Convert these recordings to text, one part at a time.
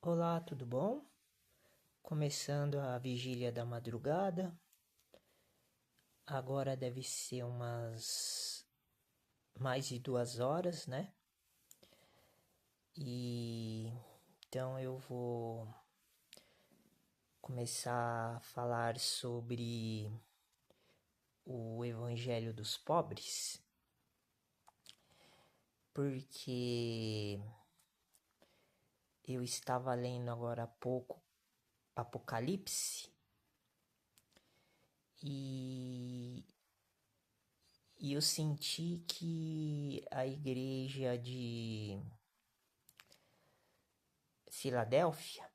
Olá, tudo bom? Começando a vigília da madrugada. Agora deve ser umas mais de 2 horas, né? E então eu vou começar a falar sobre o Evangelho dos Pobres, porque eu estava lendo agora há pouco Apocalipse e eu senti que a igreja de Filadélfia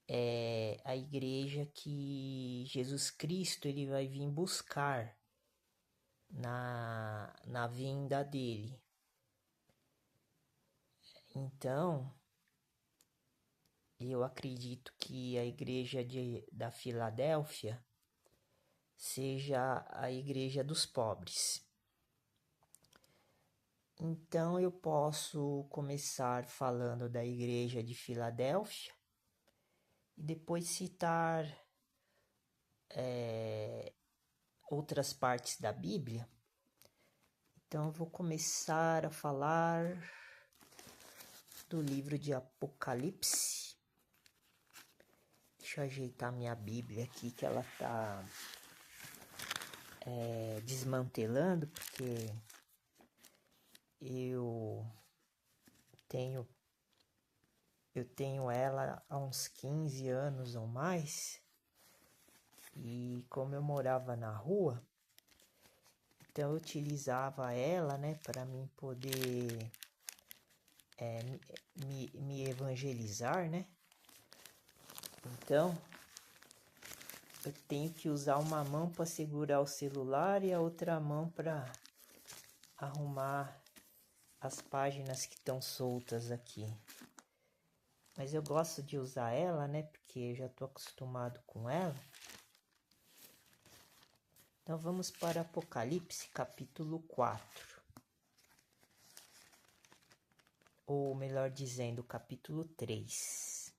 é a igreja que Jesus Cristo ele vai vir buscar na vinda dele. Então, eu acredito que a igreja da Filadélfia seja a igreja dos pobres. Então, eu posso começar falando da igreja de Filadélfia e depois citar outras partes da Bíblia. Então, eu vou começar a falar do livro de Apocalipse. Deixa eu ajeitar minha Bíblia aqui, que ela tá desmantelando, porque eu tenho ela há uns 15 anos ou mais, e como eu morava na rua, então eu utilizava ela, né, para mim poder me evangelizar, né? Então, eu tenho que usar uma mão para segurar o celular e a outra mão para arrumar as páginas que estão soltas aqui. Mas eu gosto de usar ela, né? Porque eu já estou acostumado com ela. Então vamos para Apocalipse capítulo 4. Ou melhor dizendo, capítulo 3.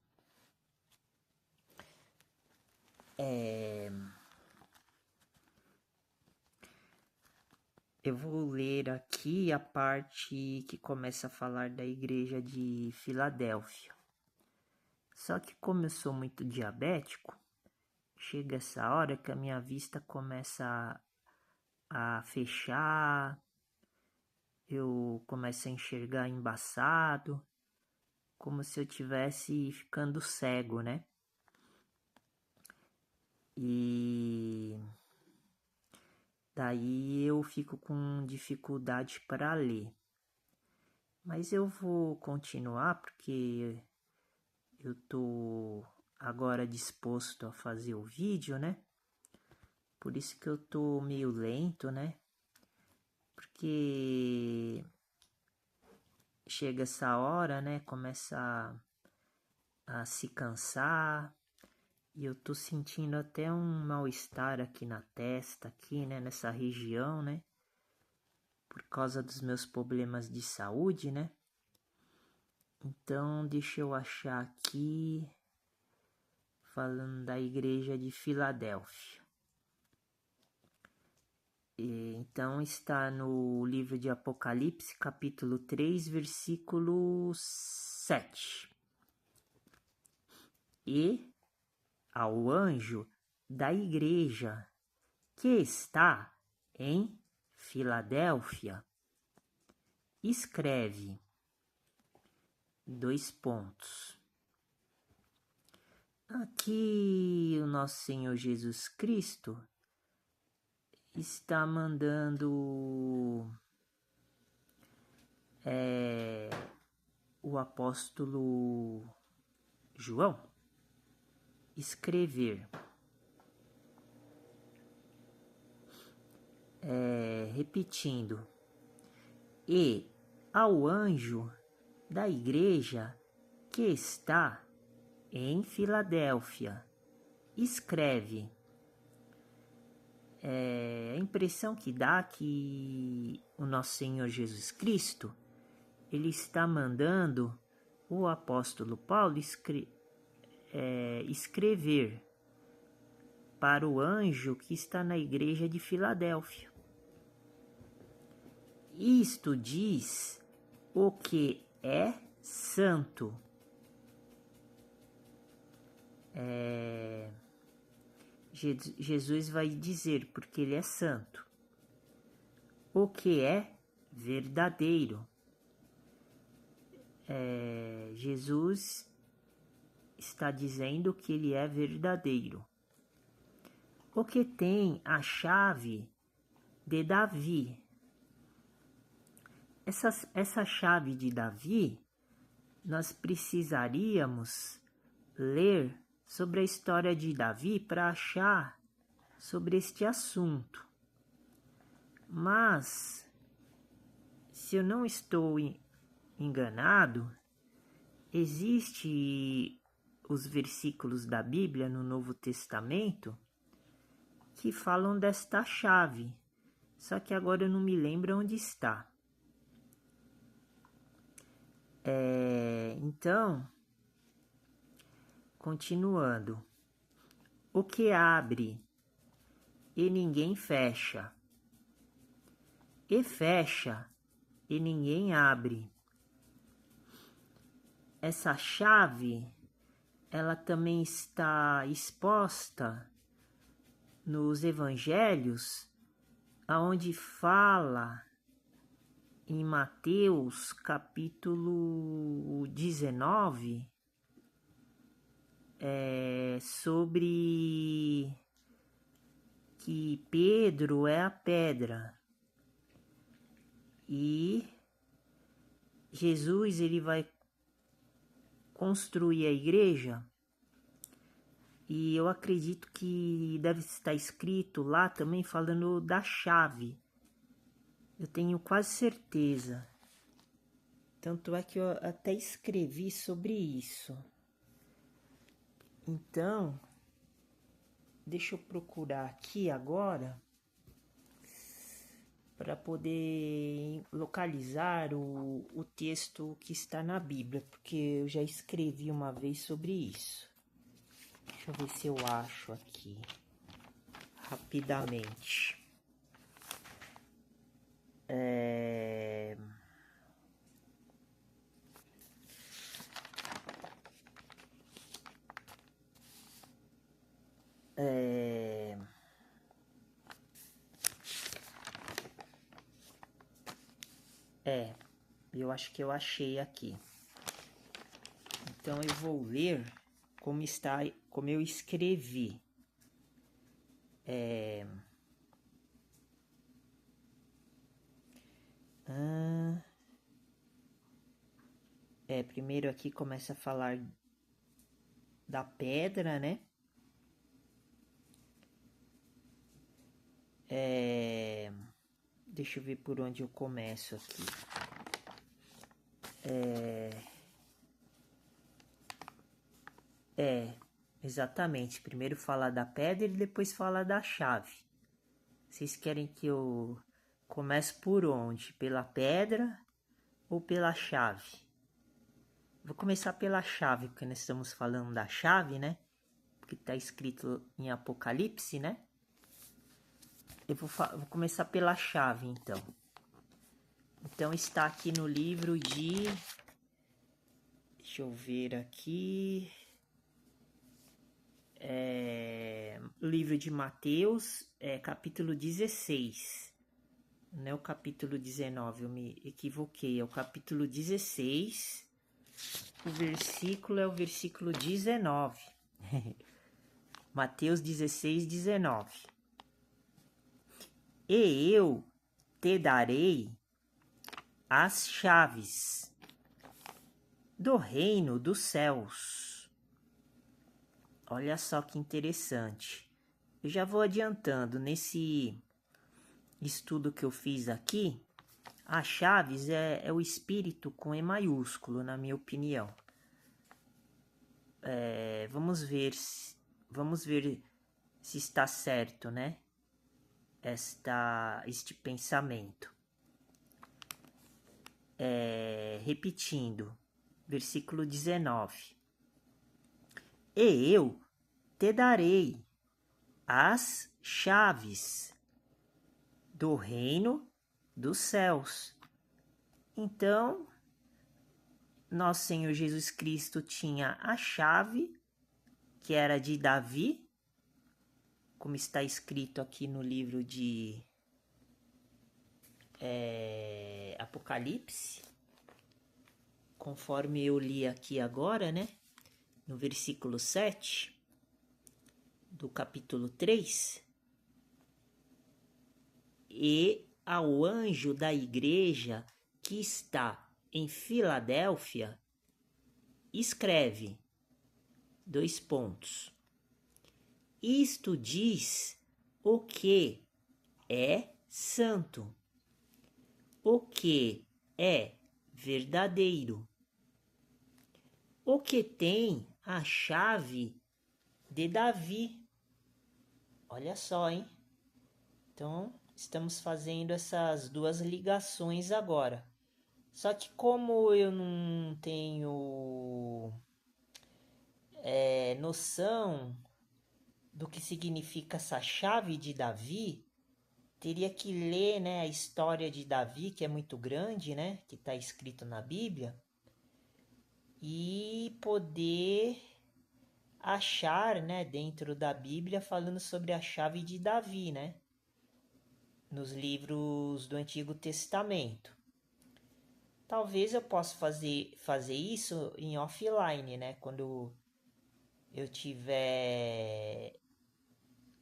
Eu vou ler aqui a parte que começa a falar da igreja de Filadélfia. Só que como eu sou muito diabético, chega essa hora que a minha vista começa a fechar, eu começo a enxergar embaçado, como se eu tivesse ficando cego, né? E daí eu fico com dificuldade para ler. Mas eu vou continuar porque eu tô agora disposto a fazer o vídeo, né? Por isso que eu tô meio lento, né? Porque chega essa hora, né? Começa a se cansar. E eu tô sentindo até um mal-estar aqui na testa, aqui, né? Nessa região, né? Por causa dos meus problemas de saúde, né? Então, deixa eu achar aqui, falando da igreja de Filadélfia. Então, está no livro de Apocalipse, capítulo 3, versículo 7. E ao anjo da igreja que está em Filadélfia, escreve : Aqui o nosso Senhor Jesus Cristo está mandando o apóstolo João escrever, repetindo, e ao anjo da igreja que está em Filadélfia, escreve. A impressão que dá que o nosso Senhor Jesus Cristo, ele está mandando o apóstolo Paulo escrever para o anjo que está na igreja de Filadélfia. Isto diz o que é santo. Jesus vai dizer porque ele é santo. O que é verdadeiro. Jesus está dizendo que ele é verdadeiro. O que tem a chave de Davi. Essa chave de Davi, nós precisaríamos ler sobre a história de Davi para achar sobre este assunto. Mas, se eu não estou enganado, existe os versículos da Bíblia no Novo Testamento que falam desta chave, só que agora eu não me lembro onde está. Então, continuando. O que abre e ninguém fecha, e fecha e ninguém abre. Essa chave, ela também está exposta nos evangelhos, aonde fala em Mateus capítulo 19, sobre que Pedro é a pedra e Jesus ele vai construir a igreja, e eu acredito que deve estar escrito lá também falando da chave. Eu tenho quase certeza. Tanto é que eu até escrevi sobre isso. Então, deixa eu procurar aqui agora para poder localizar o texto que está na Bíblia, porque eu já escrevi uma vez sobre isso. Deixa eu ver se eu acho aqui rapidamente. Eu acho que eu achei aqui. Então eu vou ler como eu escrevi. Primeiro aqui começa a falar da pedra, né? Deixa eu ver por onde eu começo aqui. Exatamente. Primeiro fala da pedra e depois fala da chave. Vocês querem que eu comece por onde? Pela pedra ou pela chave? Vou começar pela chave, porque nós estamos falando da chave, né? Porque está escrito em Apocalipse, né? Eu vou começar pela chave, então. Então está aqui no livro de... Deixa eu ver aqui... livro de Mateus, capítulo 16. Não é o capítulo 19, eu me equivoquei. É o capítulo 16. O versículo é o versículo 19. Mateus 16, 19. E eu te darei as chaves do reino dos céus. Olha só que interessante. Eu já vou adiantando, nesse estudo que eu fiz aqui, as chaves é o espírito com E maiúsculo, na minha opinião. Vamos ver se está certo, né? Este pensamento. Repetindo. versículo 19. E eu te darei as chaves do reino dos céus. Então, nosso Senhor Jesus Cristo tinha a chave, que era de Davi, como está escrito aqui no livro de Apocalipse, conforme eu li aqui agora, né? No versículo 7 do capítulo 3. E ao anjo da igreja que está em Filadélfia, escreve, : Isto diz o que é santo, o que é verdadeiro, o que tem a chave de Davi. Olha só, hein? Então, estamos fazendo essas duas ligações agora. Só que como eu não tenho noção do que significa essa chave de Davi, teria que ler, né, a história de Davi, que é muito grande, né, que está escrito na Bíblia, e poder achar, né, dentro da Bíblia falando sobre a chave de Davi, né, nos livros do Antigo Testamento. Talvez eu possa fazer isso em offline, né, quando eu tiver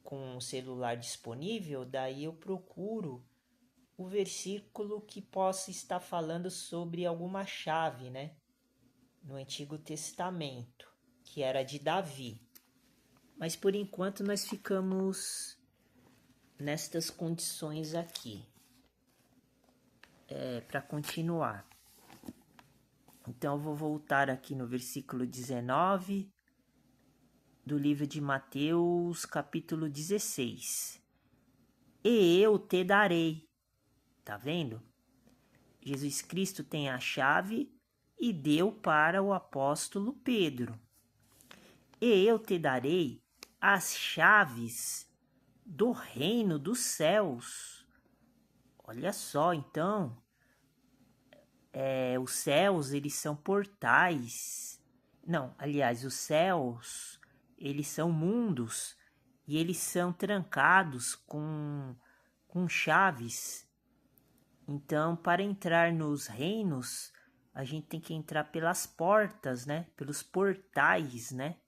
com o celular disponível, daí eu procuro o versículo que possa estar falando sobre alguma chave, né, no Antigo Testamento, que era de Davi. Mas por enquanto nós ficamos nestas condições aqui, para continuar. Então eu vou voltar aqui no versículo 19 do livro de Mateus, capítulo 16. E eu te darei. Tá vendo? Jesus Cristo tem a chave e deu para o apóstolo Pedro. E eu te darei as chaves do reino dos céus. Olha só, então, os céus, eles são portais. Não, aliás, os céus, eles são mundos e eles são trancados com chaves. Então, para entrar nos reinos, a gente tem que entrar pelas portas, né? Pelos portais, né?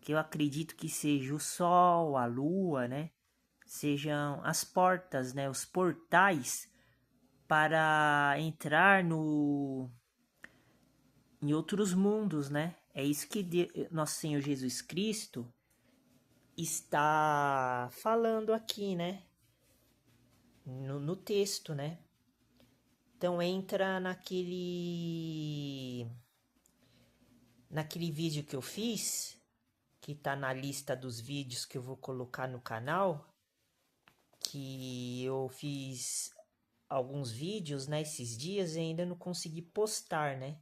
Que eu acredito que seja o sol, a lua, né? Sejam as portas, né? Os portais para entrar em outros mundos, né? É isso que nosso Senhor Jesus Cristo está falando aqui, né? No texto, né? Então entra naquele vídeo que eu fiz, que tá na lista dos vídeos que eu vou colocar no canal, que eu fiz alguns vídeos, né, esses dias e ainda não consegui postar, né?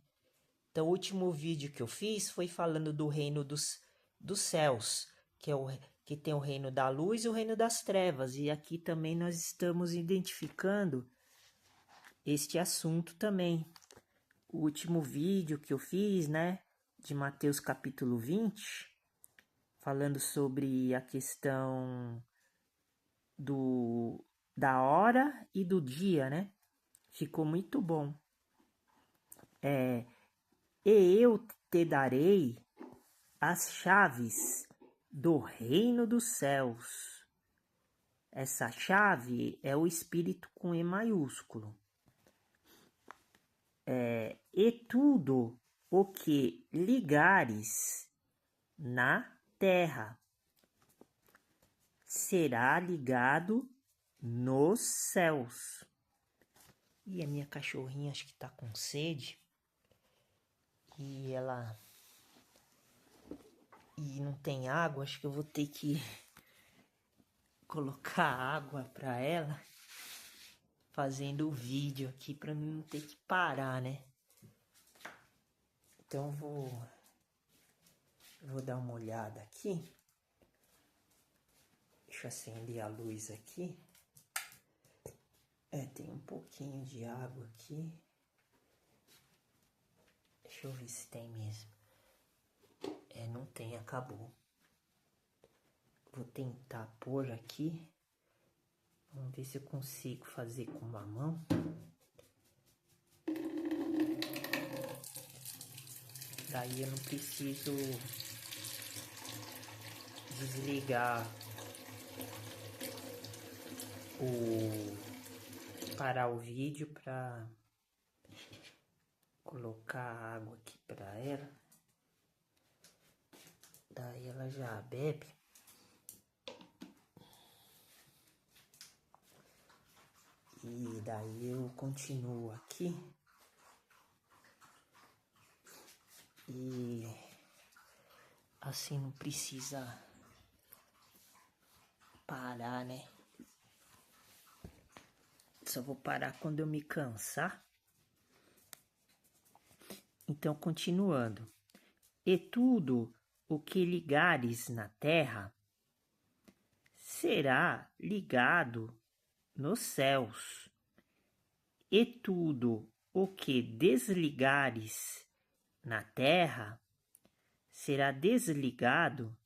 Então o último vídeo que eu fiz foi falando do reino dos céus, que tem o reino da luz e o reino das trevas. E aqui também nós estamos identificando este assunto também. O último vídeo que eu fiz, né, de Mateus capítulo 20, falando sobre a questão da hora e do dia, né? Ficou muito bom. E eu te darei as chaves do reino dos céus. Essa chave é o Espírito com E maiúsculo. E tudo o que ligares na terra será ligado nos céus. E a minha cachorrinha acho que tá com sede. E não tem água, acho que eu vou ter que colocar água para ela, fazendo o vídeo aqui para mim não ter que parar, né? Então vou dar uma olhada aqui. Deixa eu acender a luz aqui. Tem um pouquinho de água aqui. Deixa eu ver se tem mesmo. Não tem, acabou. Vou tentar pôr aqui. Vamos ver se eu consigo fazer com uma mão. Daí eu não preciso desligar parar o vídeo para colocar água aqui para ela. Daí ela já bebe. E daí eu continuo aqui. E assim não precisa parar, né? Só vou parar quando eu me cansar. Então, continuando. E tudo o que ligares na terra será ligado nos céus. E tudo o que desligares na terra será desligado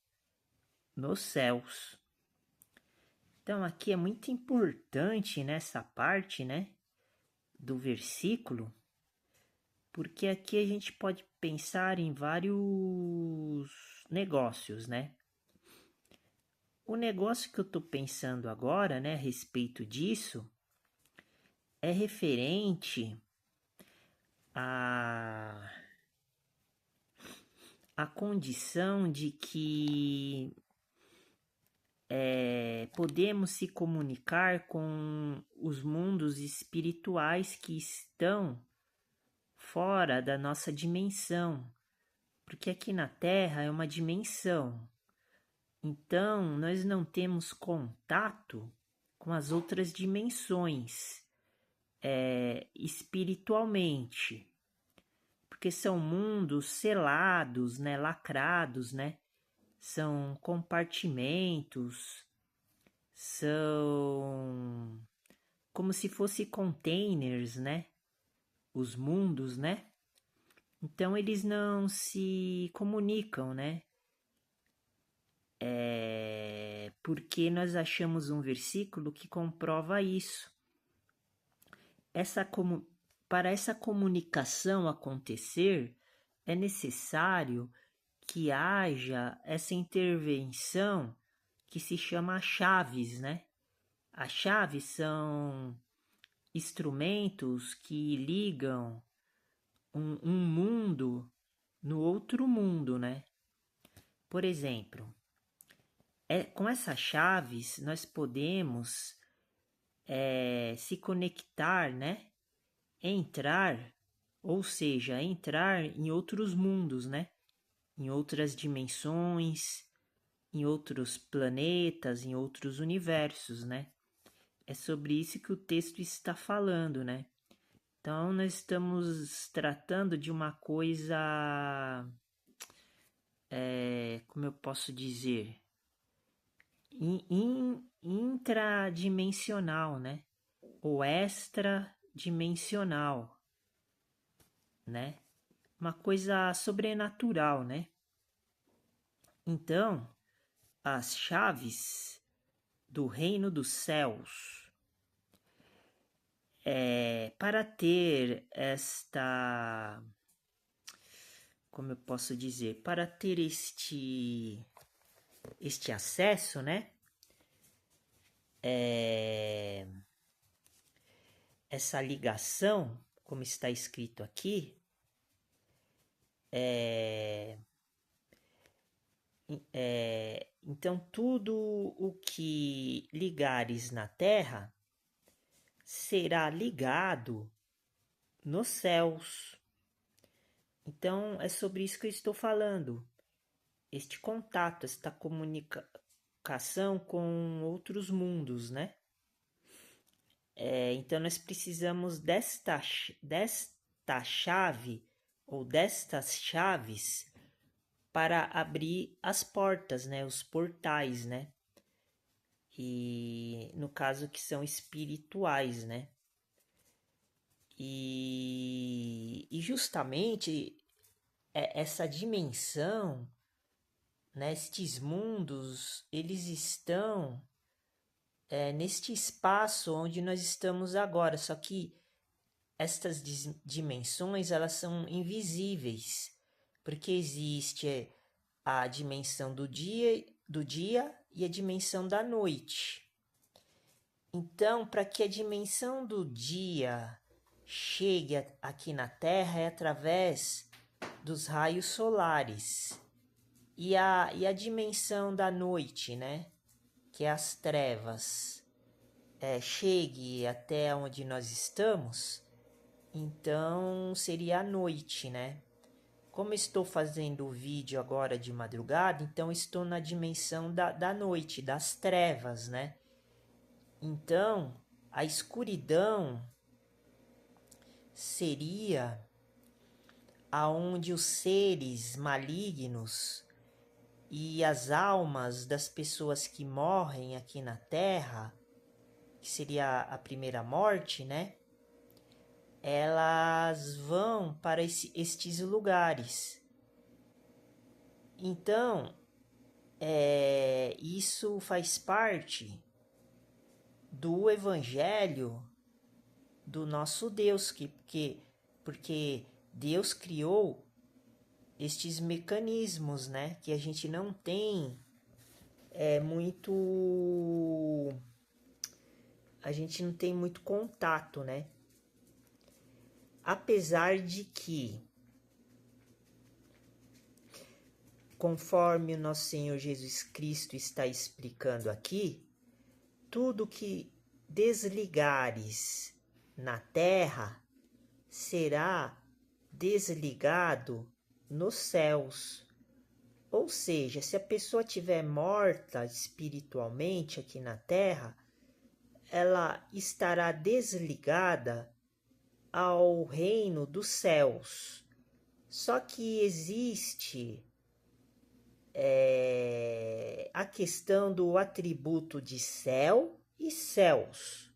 nos céus. Então, aqui é muito importante nessa parte, né, do versículo, porque aqui a gente pode pensar em vários negócios, né? O negócio que eu estou pensando agora, né, a respeito disso, é referente à condição de que podemos se comunicar com os mundos espirituais que estão fora da nossa dimensão, porque aqui na Terra é uma dimensão, então nós não temos contato com as outras dimensões espiritualmente, porque são mundos selados, né, lacrados, né, são compartimentos, são como se fossem containers, né, os mundos, né? Então eles não se comunicam, né? Porque nós achamos um versículo que comprova isso. Para essa comunicação acontecer, é necessário que haja essa intervenção que se chama chaves, né? As chaves são instrumentos que ligam um mundo no outro mundo, né? Por exemplo, com essas chaves nós podemos se conectar, né? Entrar, ou seja, entrar em outros mundos, né? Em outras dimensões, em outros planetas, em outros universos, né? É sobre isso que o texto está falando, né? Então, nós estamos tratando de uma coisa, como eu posso dizer, intradimensional, né? Ou extradimensional, né? Uma coisa sobrenatural, né? Então, as chaves do reino dos céus, para ter esta, como eu posso dizer, para ter este acesso, né? Essa ligação, como está escrito aqui, então tudo o que ligares na terra será ligado nos céus. Então é sobre isso que eu estou falando. Este contato, esta comunicação com outros mundos, né? Então nós precisamos desta chave ou destas chaves para abrir as portas, né? Os portais, né? E no caso que são espirituais, né? E justamente essa dimensão, né, estes mundos, eles estão neste espaço onde nós estamos agora, só que estas dimensões elas são invisíveis, porque existe a dimensão do dia e a dimensão da noite. Então, para que a dimensão do dia chegue aqui na Terra é através dos raios solares. E a dimensão da noite, né? Que é as trevas, chegue até onde nós estamos, então seria a noite, né? Como estou fazendo o vídeo agora de madrugada, então estou na dimensão da noite, das trevas, né? Então, a escuridão seria aonde os seres malignos e as almas das pessoas que morrem aqui na Terra, que seria a primeira morte, né? Elas vão para estes lugares. Então, isso faz parte do Evangelho do nosso Deus, porque Deus criou estes mecanismos, né? Que a gente não tem a gente não tem muito contato, né? Apesar de que, conforme o nosso Senhor Jesus Cristo está explicando aqui, tudo que desligares na terra será desligado nos céus. Ou seja, se a pessoa estiver morta espiritualmente aqui na terra, ela estará desligada ao reino dos céus. Só que existe a questão do atributo de céu e céus,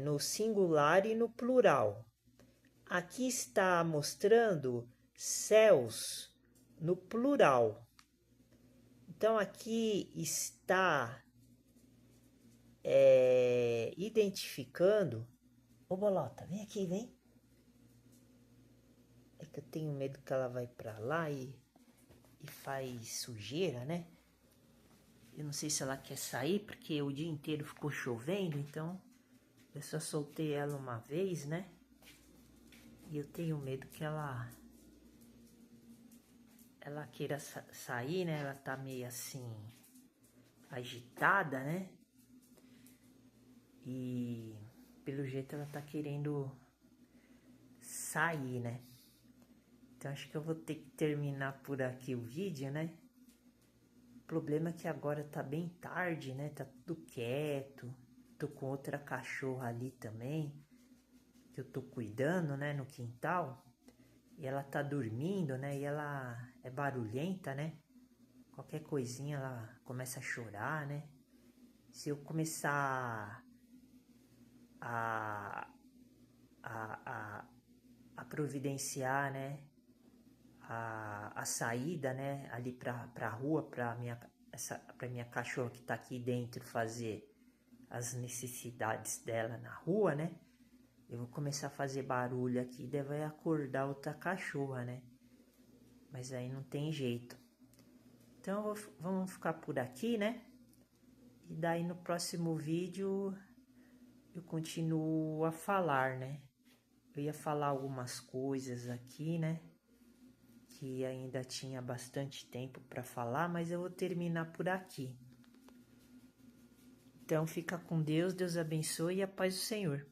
no singular e no plural. Aqui está mostrando céus no plural. Então aqui está identificando. Ô Bolota, vem aqui, vem. É que eu tenho medo que ela vai para lá e faz sujeira, né? Eu não sei se ela quer sair, porque o dia inteiro ficou chovendo, então eu só soltei ela uma vez, né? E eu tenho medo que ela queira sair, né? Ela tá meio assim, agitada, né? E pelo jeito ela tá querendo sair, né? Então acho que eu vou ter que terminar por aqui o vídeo, né? O problema é que agora tá bem tarde, né? Tá tudo quieto. Tô com outra cachorra ali também, que eu tô cuidando, né? No quintal. E ela tá dormindo, né? E ela é barulhenta, né? Qualquer coisinha ela começa a chorar, né? Se eu começar a providenciar, né? A saída, né? Ali pra rua, pra minha cachorra que tá aqui dentro fazer as necessidades dela na rua, né? Eu vou começar a fazer barulho aqui e deve acordar outra cachorra, né? Mas aí não tem jeito. Então vamos ficar por aqui, né? E daí no próximo vídeo eu continuo a falar, né? Eu ia falar algumas coisas aqui, né? Que ainda tinha bastante tempo para falar, mas eu vou terminar por aqui. Então fica com Deus, Deus abençoe e a paz do Senhor.